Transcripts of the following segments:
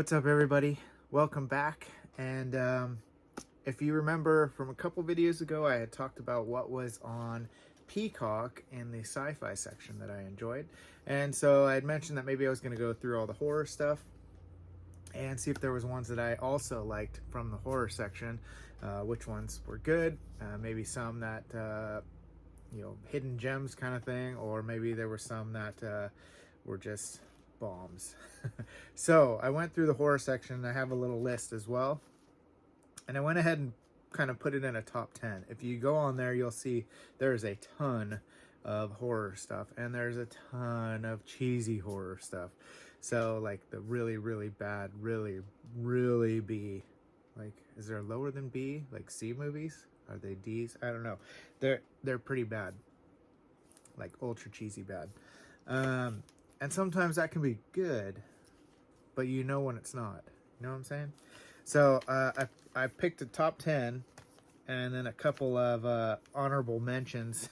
What's up, everybody? Welcome back. And if you remember from a couple videos ago, I had talked about what was on Peacock in the sci-fi section that I enjoyed. And so I had mentioned that maybe I was going to go through all the horror stuff and see if there was ones that I also liked from the horror section, which ones were good, maybe some that, hidden gems kind of thing, or maybe there were some that were just bombs. So I went through the horror section. I have a little list as well, and I went ahead and kind of put it in a top 10. If you go on there, you'll see there's a ton of horror stuff, and there's a ton of cheesy horror stuff. So like the really, really bad, really B, like, is there lower than B, like C movies? Are they D's? I don't know. They're pretty bad, like ultra cheesy bad. And sometimes that can be good, but you know when it's not. You know what I'm saying? So I picked a top 10 and then a couple of honorable mentions,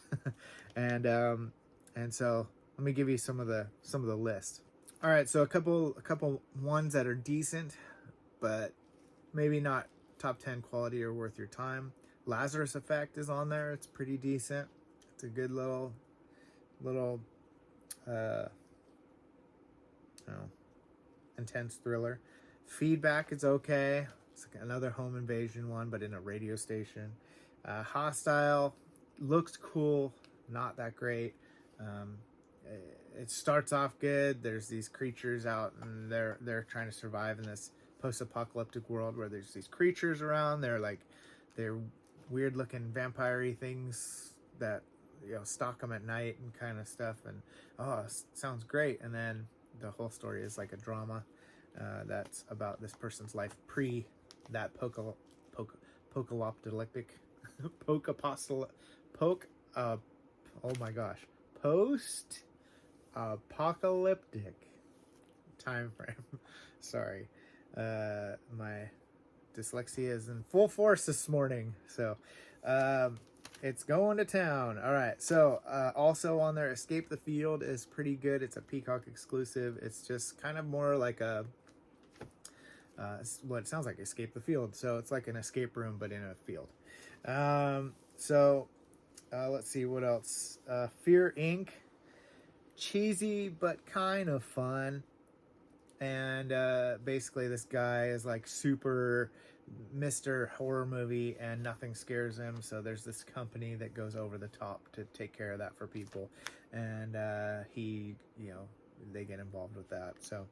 and so let me give you some of the list. All right, so a couple ones that are decent, but maybe not top 10 quality or worth your time. Lazarus Effect is on there. It's pretty decent. It's a good little intense thriller. Feedback is okay. It's like another home invasion one, but in a radio station. Hostile looks cool, not that great. It starts off good. There's these creatures out, and they're trying to survive in this post-apocalyptic world where there's these creatures around. They're weird-looking vampire-y things that stalk them at night and kind of stuff. And sounds great. And then the whole story is like a drama that's about this person's life pre that post-apocalyptic time frame. Sorry, my dyslexia is in full force this morning, so it's going to town. All right, so also on there, Escape the Field is pretty good. It's a Peacock exclusive. It's just kind of more like a what it sounds like, Escape the Field. So it's like an escape room, but in a field. Let's see what else. Fear Inc. Cheesy but kind of fun. And basically this guy is like super Mr. Horror Movie, and nothing scares him. So there's this company that goes over the top to take care of that for people, and they get involved with that. So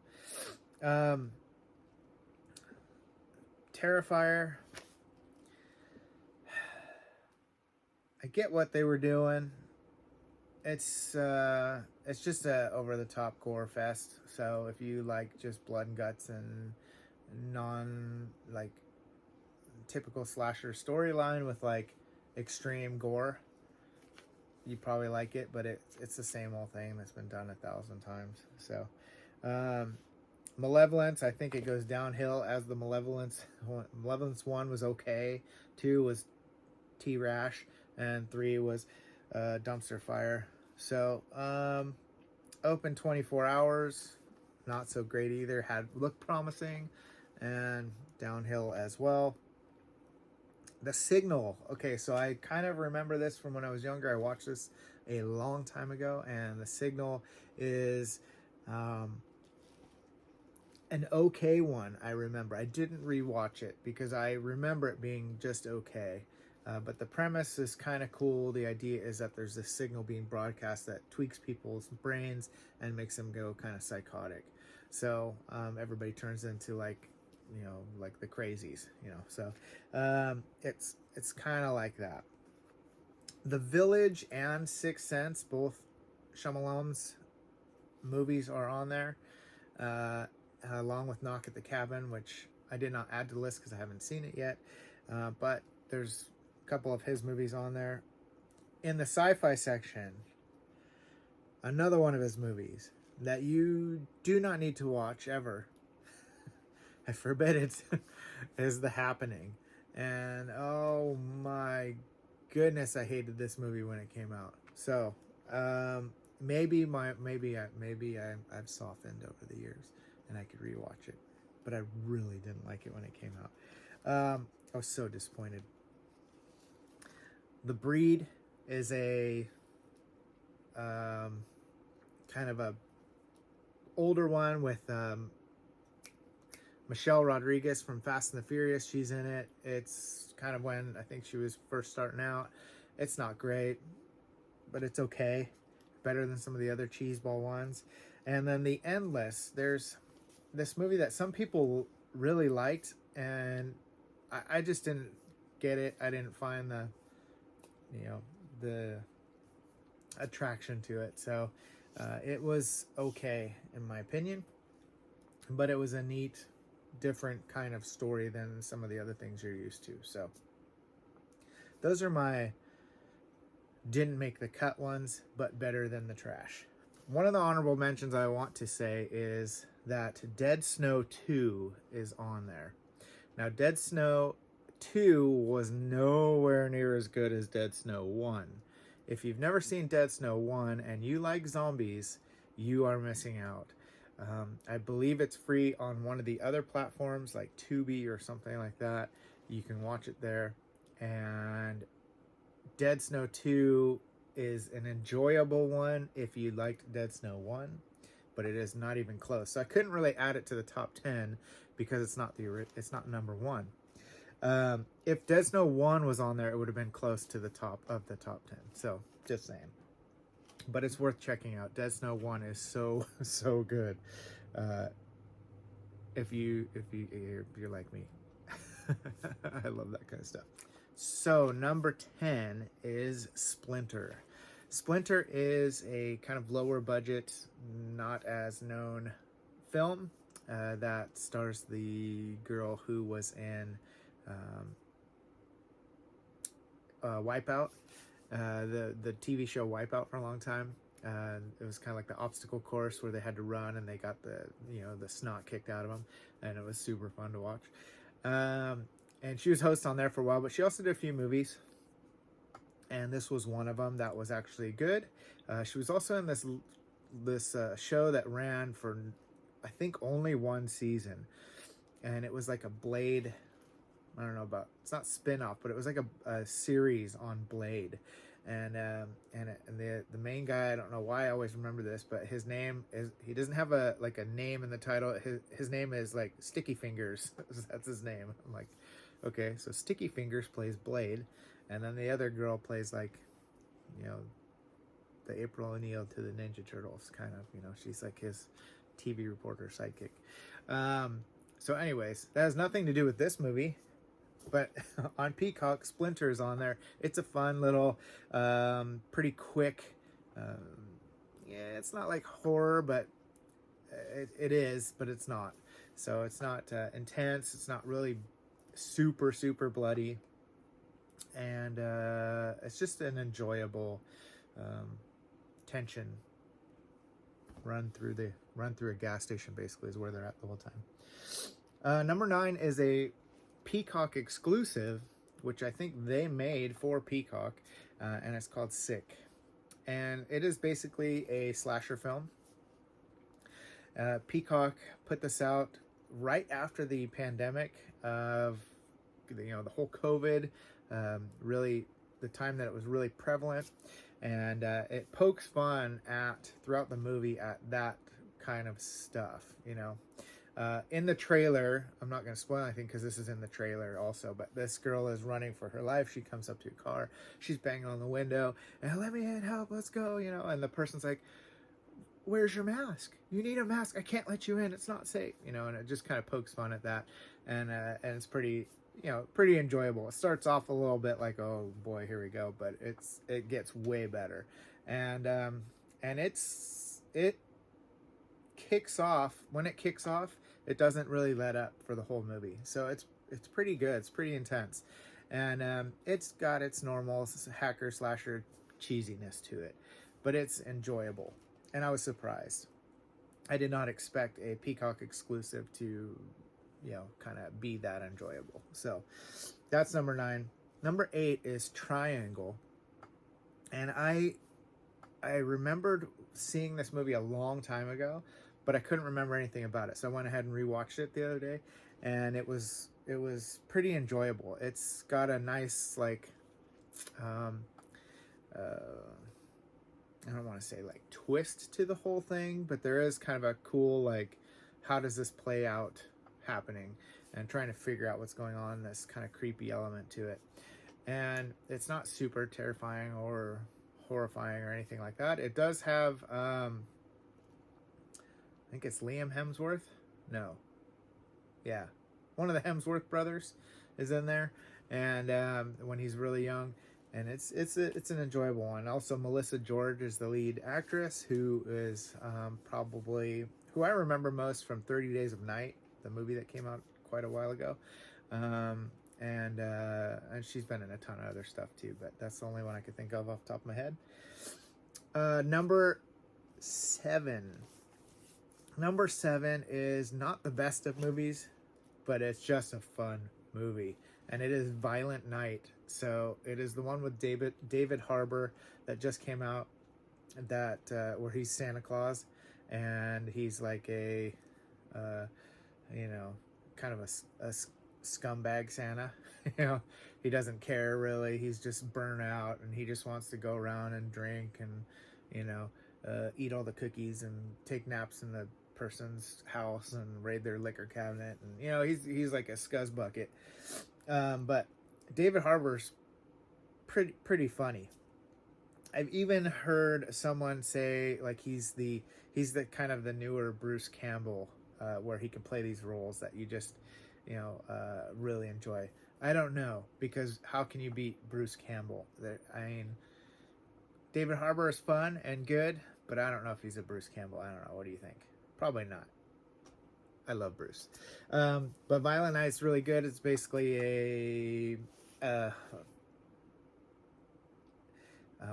Terrifier, I get what they were doing. It's just a over the top gore fest. So if you like just blood and guts and non like typical slasher storyline with like extreme gore, you probably like it. But it's the same old thing that's been done 1,000 times. So Malevolence, I think it goes downhill as the Malevolence 1 was okay, 2 was T-Rash, and 3 was Dumpster Fire. So open 24 hours, not so great either. Looked promising, and downhill as well. The Signal, okay, so I kind of remember this from when I was younger. I watched this a long time ago, and The Signal is an okay one. I remember I didn't rewatch it because I remember it being just okay, but the premise is kind of cool. The idea is that there's this signal being broadcast that tweaks people's brains and makes them go kind of psychotic. So everybody turns into like the crazies, so it's kind of like that. The Village and Sixth Sense, both Shyamalan's movies, are on there, along with Knock at the Cabin, which I did not add to the list because I haven't seen it yet, but there's a couple of his movies on there. In the sci-fi section, another one of his movies that you do not need to watch ever, I forbid it, is The Happening. And oh my goodness, I hated this movie when it came out. So maybe I've softened over the years and I could rewatch it. but I really didn't like it when it came out. I was so disappointed. The Breed is a kind of a older one with Michelle Rodriguez from Fast and the Furious. She's in it. It's kind of when I think she was first starting out. It's not great, but it's okay. Better than some of the other cheeseball ones. And then The Endless. There's this movie that some people really liked, and I just didn't get it. I didn't find the attraction to it. So it was okay in my opinion, but it was a neat, different kind of story than some of the other things you're used to. So those are my didn't make the cut ones, but better than the trash. One of the honorable mentions I want to say is that Dead Snow 2 is on there. Now, Dead Snow 2 was nowhere near as good as Dead Snow 1. If you've never seen Dead Snow 1 and you like zombies, you are missing out. I believe it's free on one of the other platforms like Tubi or something like that. You can watch it there. And Dead Snow 2 is an enjoyable one if you liked Dead Snow 1, but it is not even close. So I couldn't really add it to the top 10 because it's not number 1. If Dead Snow 1 was on there, it would have been close to the top of the top 10. So just saying. But it's worth checking out. Dead Snow 1 is so good. If you're like me. I love that kind of stuff. So number 10 is Splinter. Splinter is a kind of lower budget, not as known film that stars the girl who was in Wipeout, the TV show Wipeout for a long time. It was kind of like the obstacle course where they had to run and they got the snot kicked out of them, and it was super fun to watch. And she was host on there for a while, but she also did a few movies, and this was one of them that was actually good. She was also in this show that ran for I think only one season, and it was like a Blade. I don't know about, it's not spin-off, but it was like a series on Blade. And the main guy, I don't know why I always remember this, but his name is, he doesn't have a name in the title. His name is like Sticky Fingers. That's his name. I'm like, okay, so Sticky Fingers plays Blade, and then the other girl plays like, the April O'Neil to the Ninja Turtles kind of, she's like his TV reporter sidekick. So anyways, that has nothing to do with this movie. But on Peacock, Splinter is on there. It's a fun little, pretty quick, it's not like horror, but it is, but it's not. So it's not intense. It's not really super, super bloody. And it's just an enjoyable tension run through a gas station, basically, is where they're at the whole time. Number 9 is a Peacock exclusive, which I think they made for Peacock, and it's called Sick, and it is basically a slasher film. Peacock put this out right after the pandemic of the whole COVID, really the time that it was really prevalent, and it pokes fun throughout the movie at that kind of stuff, in the trailer, I'm not going to spoil anything because this is in the trailer also, but this girl is running for her life. She comes up to a car, she's banging on the window, and let me in, help, let's go, and the person's like, where's your mask? You need a mask. I can't let you in. It's not safe, and it just kind of pokes fun at that. And it's pretty, pretty enjoyable. It starts off a little bit like, oh boy, here we go, but it gets way better. And it kicks off, when it kicks off, it doesn't really let up for the whole movie. So it's pretty good. It's pretty intense. And it's got its normal hacker slasher cheesiness to it, but it's enjoyable. And I was surprised. I did not expect a Peacock exclusive to, kind of be that enjoyable. So that's number 9. Number 8 is Triangle. And I remembered seeing this movie a long time ago, but I couldn't remember anything about it. So I went ahead and rewatched it the other day, and it was pretty enjoyable. It's got a nice like I don't want to say like twist to the whole thing, but there is kind of a cool like, how does this play out happening, and trying to figure out what's going on, this kind of creepy element to it. And it's not super terrifying or horrifying or anything like that. It does have I think it's Liam Hemsworth. No. Yeah. One of the Hemsworth brothers is in there, and when he's really young, and it's an enjoyable one. Also, Melissa George is the lead actress, who is probably who I remember most from 30 Days of Night, the movie that came out quite a while ago, and she's been in a ton of other stuff too, but that's the only one I could think of off the top of my head. Number 7. Number 7 is not the best of movies, but it's just a fun movie, and it is Violent Night. So it is the one with David Harbour that just came out, that where he's Santa Claus, and he's like a kind of a scumbag Santa. He doesn't care really. He's just burnt out, and he just wants to go around and drink and eat all the cookies and take naps in the person's house and raid their liquor cabinet, and he's like a scuzz bucket. But David Harbour's pretty funny. I've even heard someone say like he's the kind of the newer Bruce Campbell, where he can play these roles that you just really enjoy. I don't know, because how can you beat Bruce Campbell? I mean, David Harbour is fun and good, but I don't know if he's a Bruce Campbell. I don't know. What do you think? Probably not. I love Bruce. But Violent Night's really good. It's basically a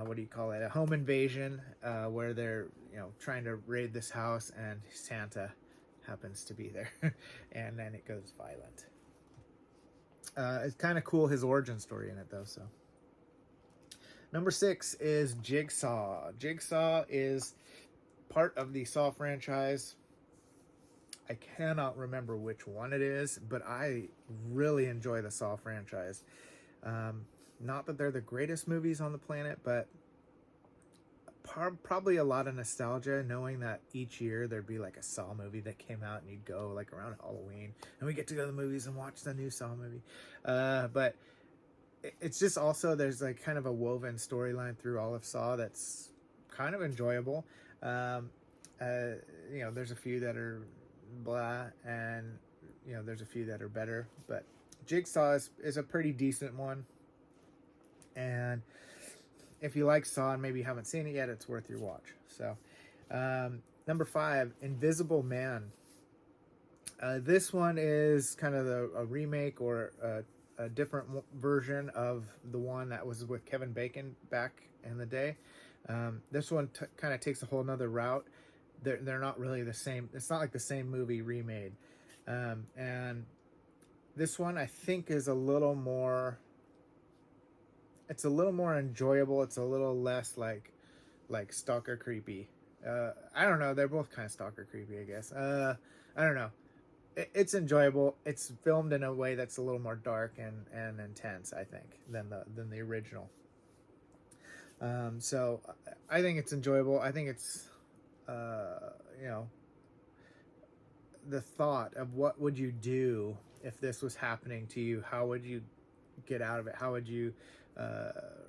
what do you call it? A home invasion, where they're trying to raid this house, and Santa happens to be there, and then it goes violent. It's kind of cool, his origin story in it though. So number 6 is Jigsaw. Jigsaw is part of the Saw franchise. I cannot remember which one it is, but I really enjoy the Saw franchise. Not that they're the greatest movies on the planet, but probably a lot of nostalgia, knowing that each year there'd be like a Saw movie that came out, and you'd go like around Halloween, and we get to go to the movies and watch the new Saw movie. But it's just also, there's like kind of a woven storyline through all of Saw that's kind of enjoyable. There's a few that are blah, and there's a few that are better, but Jigsaw is a pretty decent one. And if you like Saw and maybe you haven't seen it yet, it's worth your watch. So number 5, Invisible Man. This one is kind of a remake or a different version of the one that was with Kevin Bacon back in the day. This one kind of takes a whole nother route. They're not really the same. It's not like the same movie remade. And this one I think is a little more enjoyable. It's a little less like stalker creepy. I don't know. They're both kind of stalker creepy, I guess. I don't know. It's enjoyable. It's filmed in a way that's a little more dark and intense, I think, than the original. So I think it's enjoyable. I think it's the thought of what would you do if this was happening to you? How would you get out of it? How would you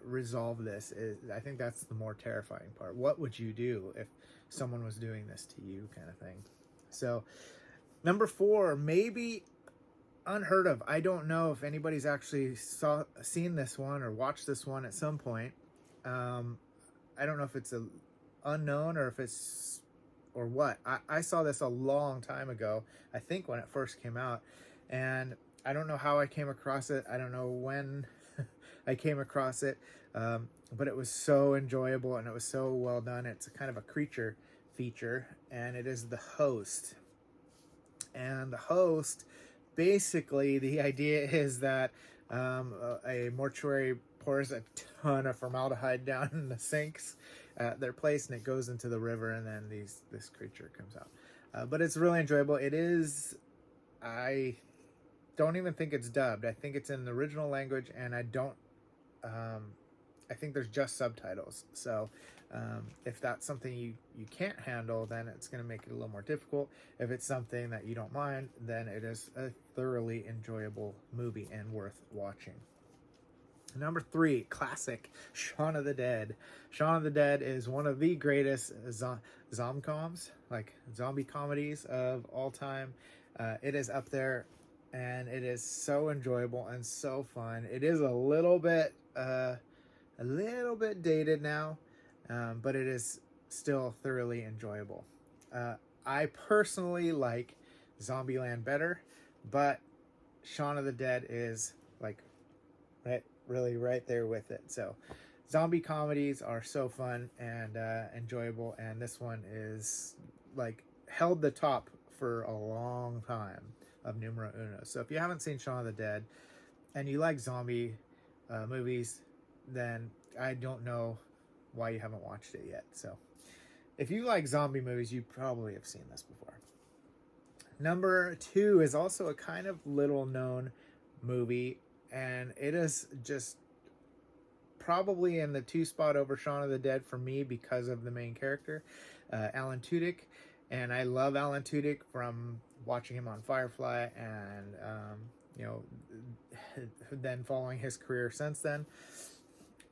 resolve this? I think that's the more terrifying part. What would you do if someone was doing this to you, kind of thing? So number 4, maybe unheard of. I don't know if anybody's actually seen this one or watched this one at some point. I don't know if it's a unknown or if it's or what. I saw this a long time ago, I think when it first came out, and I don't know how I came across it. I don't know when I came across it, but it was so enjoyable and it was so well done. It's a kind of a creature feature, and it is The Host. And The Host, basically the idea is that a mortuary pours a ton of formaldehyde down in the sinks at their place, and it goes into the river, and then this creature comes out. But it's really enjoyable. It is, I don't even think it's dubbed. I think it's in the original language, and I think there's just subtitles. So if that's something you can't handle, then it's going to make it a little more difficult. If it's something that you don't mind, then it is a thoroughly enjoyable movie and worth watching. Number 3, classic, Shaun of the Dead. Shaun of the Dead is one of the greatest zomcoms, like zombie comedies of all time. It is up there, and it is so enjoyable and so fun. It is a little bit dated now, but it is still thoroughly enjoyable. I personally like Zombieland better, but Shaun of the Dead is like really right there with it. So zombie comedies are so fun and enjoyable, and this one is like held the top for a long time of numero uno. So if you haven't seen Shaun of the Dead and you like zombie movies, then I don't know why you haven't watched it yet. So if you like zombie movies, you probably have seen this before. Number 2 is also a kind of little known movie, and it is just probably in the 2 spot over Shaun of the Dead for me because of the main character, Alan Tudyk. And I love Alan Tudyk from watching him on Firefly, and then following his career since then.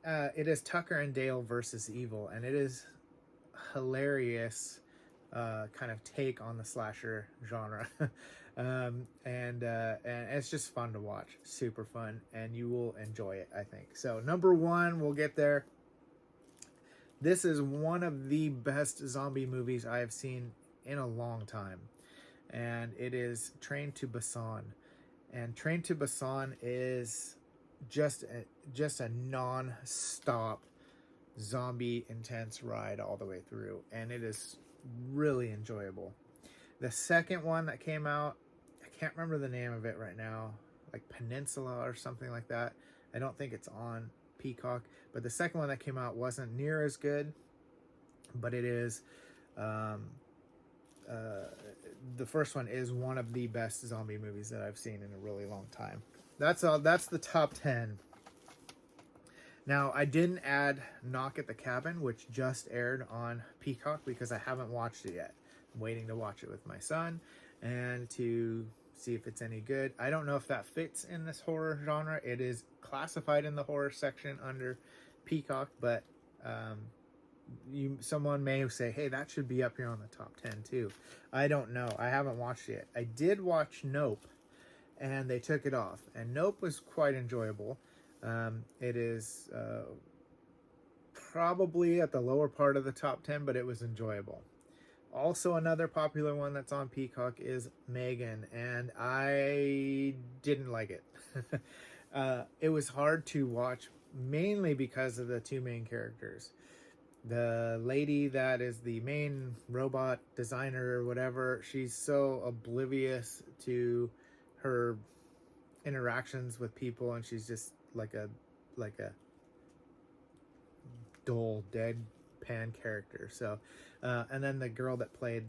It is Tucker and Dale versus Evil, and it is hilarious kind of take on the slasher genre. And it's just fun to watch, super fun, and you will enjoy it, I think. So number 1, we'll get there. This is one of the best zombie movies I have seen in a long time, and it is Train to Busan. And Train to Busan is just a non-stop zombie intense ride all the way through, and it is really enjoyable. The second one that came out, I can't remember the name of it right now, like Peninsula or something like that. I don't think it's on Peacock, but the second one that came out wasn't near as good, but it is the first one is one of the best zombie movies that I've seen in a really long time. That's the top 10. Now, I didn't add Knock at the Cabin, which just aired on Peacock, because I haven't watched it yet. I'm waiting to watch it with my son and to see if it's any good. I don't know if that fits in this horror genre. It is classified in the horror section under Peacock, but someone may say, hey, that should be up here on the top 10 too. I don't know. I haven't watched it yet. I did watch Nope, and they took it off, and Nope was quite enjoyable. It is probably at the lower part of the top 10, but it was enjoyable. Also, another popular one that's on Peacock is Megan, and I didn't like it. It was hard to watch, mainly because of the 2 main characters. The lady that is the main robot designer or whatever, she's so oblivious to her interactions with people, and she's just like a dull, deadpan character. So, and then the girl that played,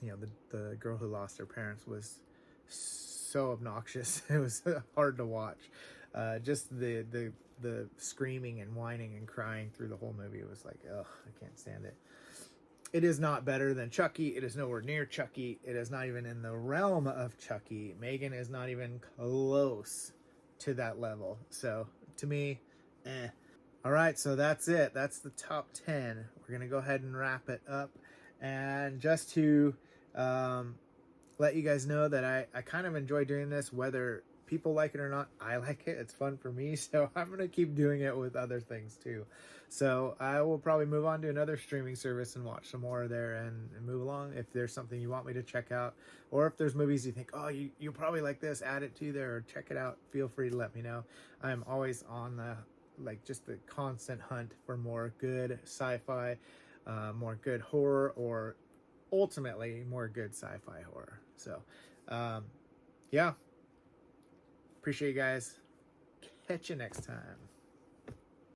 the girl who lost her parents, was so obnoxious. It was hard to watch. Just the screaming and whining and crying through the whole movie was like, ugh, I can't stand it. It is not better than Chucky. It is nowhere near Chucky. It is not even in the realm of Chucky. Megan is not even close to that level. So to me, eh. All right, so that's it. That's the top 10. We're going to go ahead and wrap it up. And just to let you guys know that I kind of enjoy doing this, whether people like it or not. I like it. It's fun for me. So I'm going to keep doing it with other things too. So I will probably move on to another streaming service and watch some more there and move along. If there's something you want me to check out, or if there's movies you think, oh, you'll probably like this, add it to there or check it out. Feel free to let me know. I'm always on the constant hunt for more good sci-fi, more good horror, or ultimately more good sci-fi horror. So yeah, appreciate you guys. Catch you next time.